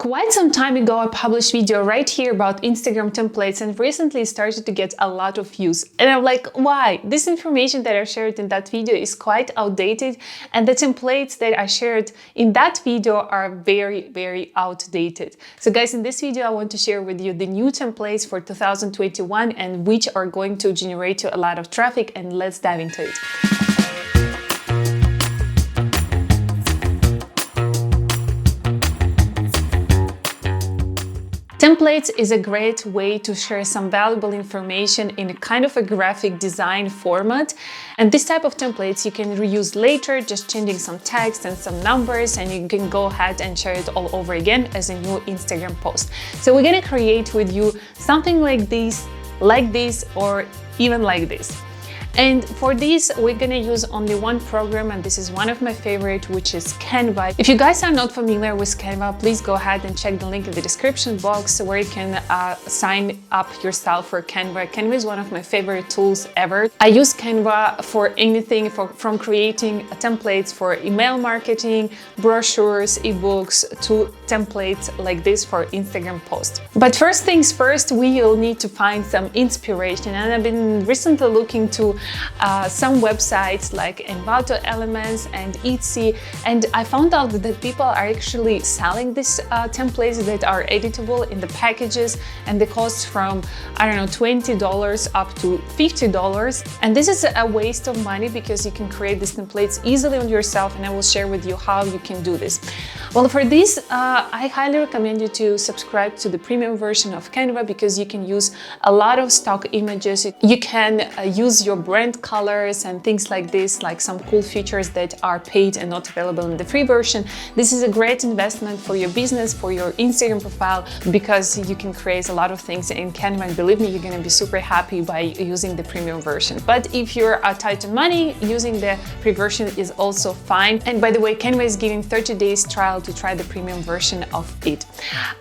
Quite some time ago, I published a video right here about Instagram templates and recently started to get a lot of views. And I'm like, why? This information that I shared in that video is quite outdated, and the templates that I shared in that video are very, very outdated. So guys, in this video, I want to share with you the new templates for 2021 and which are going to generate you a lot of traffic, and let's dive into it. Templates is a great way to share some valuable information in a kind of a graphic design format. And this type of templates you can reuse later, just changing some text and some numbers, and you can go ahead and share it all over again as a new Instagram post. So we're gonna create with you something like this, or even like this. And for this, we're gonna use only one program, and this is one of my favorite, which is Canva. If you guys are not familiar with Canva, please go ahead and check the link in the description box where you can sign up yourself for Canva. Canva is one of my favorite tools ever. I use Canva for anything from creating templates for email marketing, brochures, ebooks, to templates like this for Instagram posts. But first things first, we will need to find some inspiration. And I've been recently looking to some websites like Envato Elements and Etsy, and I found out that people are actually selling these templates that are editable in the packages, and they cost from, I don't know, $20 up to $50. And this is a waste of money because you can create these templates easily on yourself, and I will share with you how you can do this. Well, for this, I highly recommend you to subscribe to the premium version of Canva because you can use a lot of stock images. You can use your brand colors and things like this, like some cool features that are paid and not available in the free version. This is a great investment for your business, for your Instagram profile, because you can create a lot of things in Canva, and believe me, you're going to be super happy by using the premium version. But if you're tight on money, using the free version is also fine. And by the way, Canva is giving 30 days trial to try the premium version of it.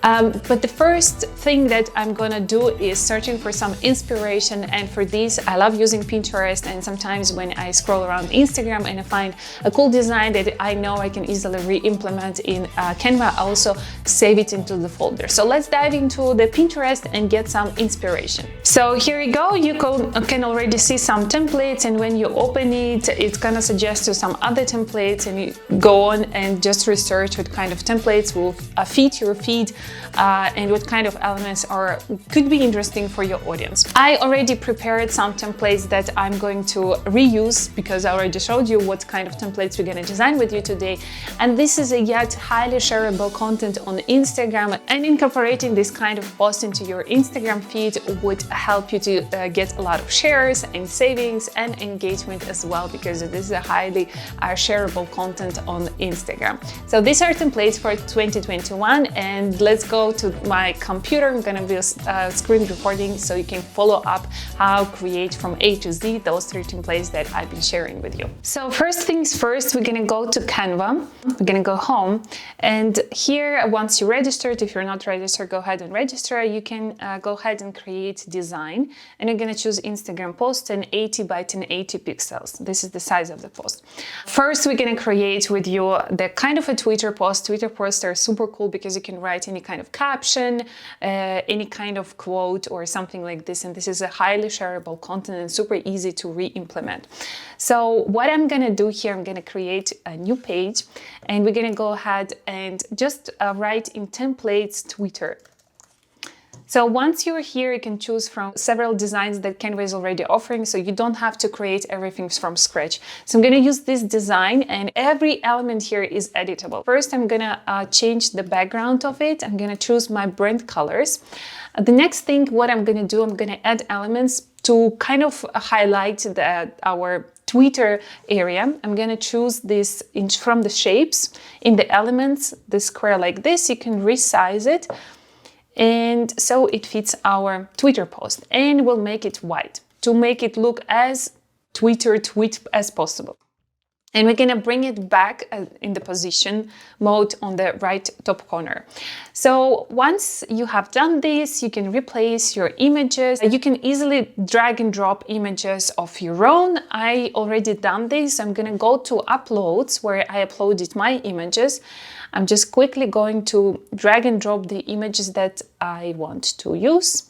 But the first thing that I'm gonna do is searching for some inspiration, and for this, I love using Pinterest. And sometimes when I scroll around Instagram and I find a cool design that I know I can easily re-implement in Canva, I also save it into the folder. So let's dive into the Pinterest and get some inspiration. So here you go, you can already see some templates, and when you open it, it's gonna suggest you some other templates, and you go on and just research what kind of templates will fit your feed and what kind of elements could be interesting for your audience. I already prepared some templates that I'm going to reuse because I already showed you what kind of templates we're going to design with you today. And this is a yet highly shareable content on Instagram, and incorporating this kind of post into your Instagram feed would help you to get a lot of shares and savings and engagement as well, because this is a highly shareable content on Instagram. So these are templates for 2021, and let's go to my computer. I'm going to be screen recording so you can follow up how create from A to Z those 3 templates that I've been sharing with you. So first things first, we're gonna go to Canva. We're gonna go home, and here, once you registered, if you're not registered, go ahead and register. You can go ahead and create design, and you're gonna choose Instagram post, and 80 by 1080 pixels. This is the size of the post. First, we're gonna create with you the kind of a Twitter post. Twitter posts are super cool because you can write any kind of caption, any kind of quote or something like this, and this is a highly shareable content and super easy to re-implement. So what I'm gonna do here, I'm gonna create a new page, and we're gonna go ahead and just write in templates Twitter. So once you're here, you can choose from several designs that Canva is already offering, so you don't have to create everything from scratch. So I'm going to use this design, and every element here is editable. First, I'm going to change the background of it. I'm going to choose my brand colors. The next thing, what I'm going to do, I'm going to add elements to kind of highlight our Twitter area. I'm going to choose this from the shapes in the elements, the square like this. You can resize it, and so it fits our Twitter post, and we'll make it white to make it look as Twitter tweet as possible. And we're gonna bring it back in the position mode on the right top corner. So once you have done this, you can replace your images. You can easily drag and drop images of your own. I already done this. I'm gonna go to uploads where I uploaded my images. I'm just quickly going to drag and drop the images that I want to use.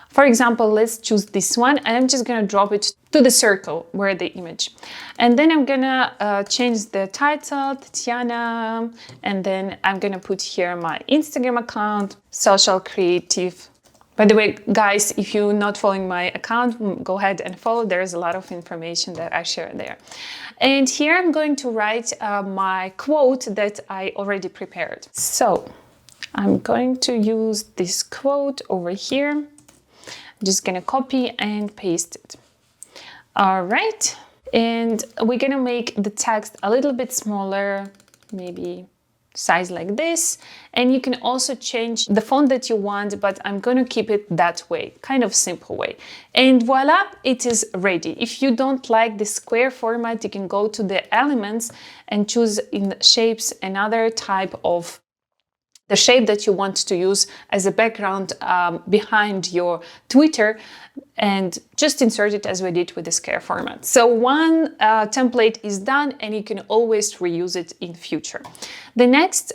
For example, let's choose this one, and I'm just gonna drop it to the circle where the image. And then I'm gonna change the title, Tatiana, and then I'm gonna put here my Instagram account, Social Creative. By the way, guys, if you're not following my account, go ahead and follow. There's a lot of information that I share there. And here I'm going to write my quote that I already prepared. So I'm going to use this quote over here. I'm just gonna copy and paste it. All right, and we're gonna make the text a little bit smaller, maybe size like this. And you can also change the font that you want, but I'm gonna keep it that way, kind of simple way. And voila, it is ready. If you don't like the square format, you can go to the elements and choose in shapes another type of the shape that you want to use as a background behind your Twitter, and just insert it as we did with the square format. So one template is done, and you can always reuse it in future. The next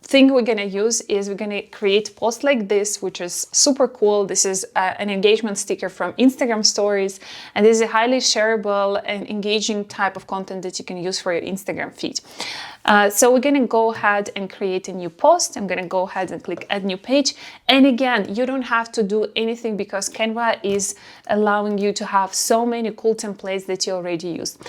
thing we're gonna use is we're gonna create posts like this, which is super cool. This is an engagement sticker from Instagram stories, and this is a highly shareable and engaging type of content that you can use for your Instagram feed. So we're gonna go ahead and create a new post. I'm gonna go ahead and click add new page. And again, you don't have to do anything because Canva is allowing you to have so many cool templates that you already used.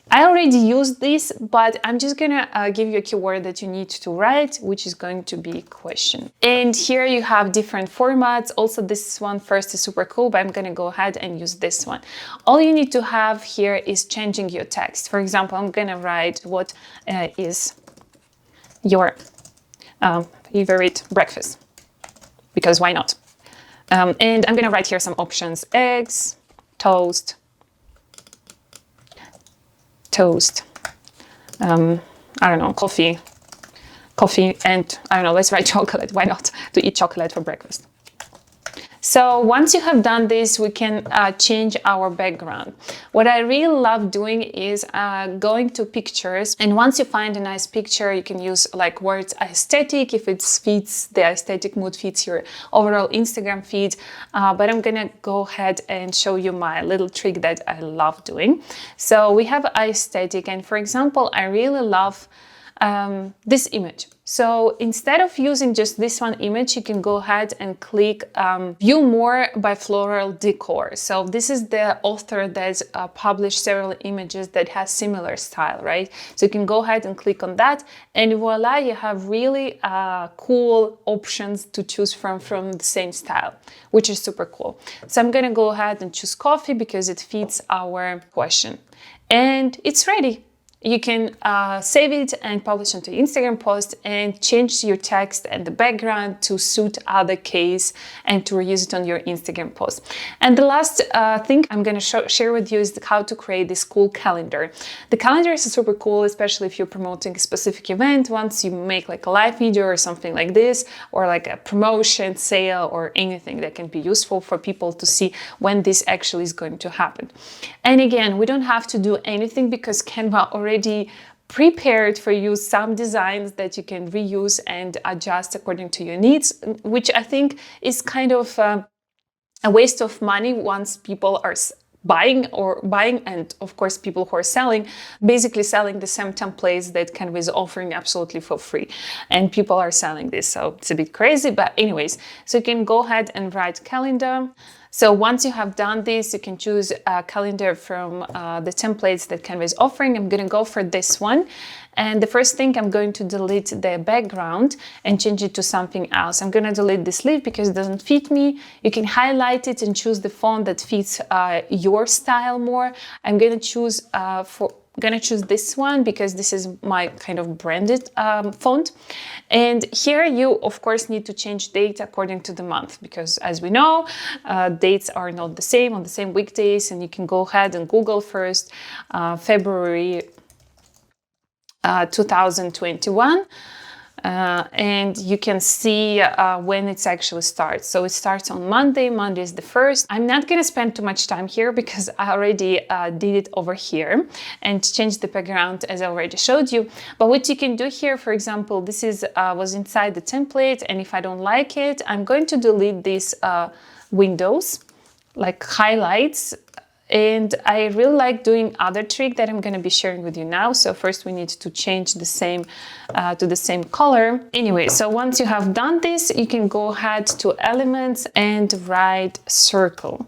I already used this, but I'm just gonna give you a keyword that you need to write, which is going to be question. And here you have different formats. Also, this one first is super cool, but I'm gonna go ahead and use this one. All you need to have here is changing your text. For example, I'm gonna write what is your favorite breakfast, because why not? And I'm gonna write here some options: eggs, toast, I don't know, coffee, and I don't know, let's write chocolate. Why not? To eat chocolate for breakfast. So once you have done this, we can change our background. What I really love doing is going to pictures, and once you find a nice picture, you can use like words aesthetic if it fits, the aesthetic mood fits your overall Instagram feed. But I'm gonna go ahead and show you my little trick that I love doing. So we have aesthetic, and for example, I really love this image. So instead of using just this one image, you can go ahead and click view more by floral decor. So this is the author that's published several images that has similar style, right? So you can go ahead and click on that, and voila, you have really cool options to choose from the same style, which is super cool. So I'm gonna go ahead and choose coffee because it fits our question, and it's ready. You can save it and publish onto Instagram post and change your text and the background to suit other case and to reuse it on your Instagram post. And the last thing I'm going to share with you is how to create this cool calendar. The calendar is super cool, especially if you're promoting a specific event. Once you make like a live video or something like this, or like a promotion, sale, or anything that can be useful for people to see when this actually is going to happen. And again, we don't have to do anything because Canva already prepared for you some designs that you can reuse and adjust according to your needs, which I think is kind of a waste of money once people are buying, and of course people who are selling, basically selling the same templates that Canva is offering absolutely for free, and people are selling this, so it's a bit crazy. But anyways, so you can go ahead and write calendar. So once you have done this, you can choose a calendar from the templates that Canva is offering. I'm going to go for this one. And the first thing, I'm going to delete the background and change it to something else. I'm going to delete this leaf because it doesn't fit me. You can highlight it and choose the font that fits your style more. I'm going to choose this one because this is my kind of branded font. And here you of course need to change date according to the month, because as we know, dates are not the same on the same weekdays, and you can go ahead and Google first February 2021. And you can see when it actually starts. So it starts on Monday. Monday is the 1st. I'm not going to spend too much time here because I already did it over here and changed the background as I already showed you. But what you can do here, for example, this is was inside the template, and if I don't like it, I'm going to delete these windows, like highlights. And I really like doing other trick that I'm going to be sharing with you now. So first we need to change the same to the same color. Anyway, so once you have done this, you can go ahead to elements and write circle.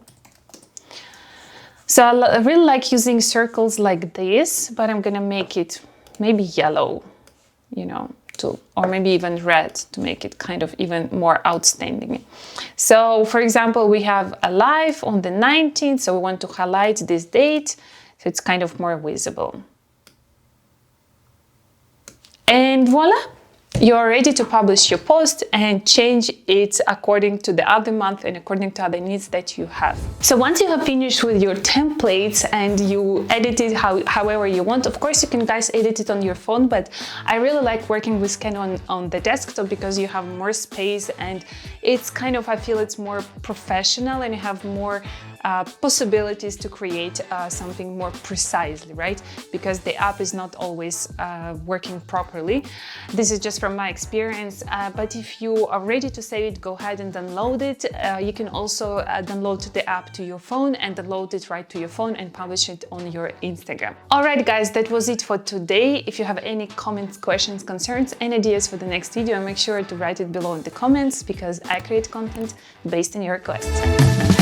So I really like using circles like this, but I'm going to make it maybe yellow, you know, or maybe even red to make it kind of even more outstanding. So for example, we have a live on the 19th, so we want to highlight this date so it's kind of more visible. And voila! You're ready to publish your post and change it according to the other month and according to other needs that you have. So once you have finished with your templates and you edit it however you want, of course you can guys edit it on your phone, but I really like working with Canva on the desktop because you have more space and it's kind of, I feel it's more professional and you have more possibilities to create something more precisely, right? Because the app is not always working properly. This is just from my experience, but if you are ready to save it, go ahead and download it. You can also download the app to your phone and download it right to your phone and publish it on your Instagram. Alright guys, that was it for today. If you have any comments, questions, concerns, and ideas for the next video, make sure to write it below in the comments because I create content based on your requests.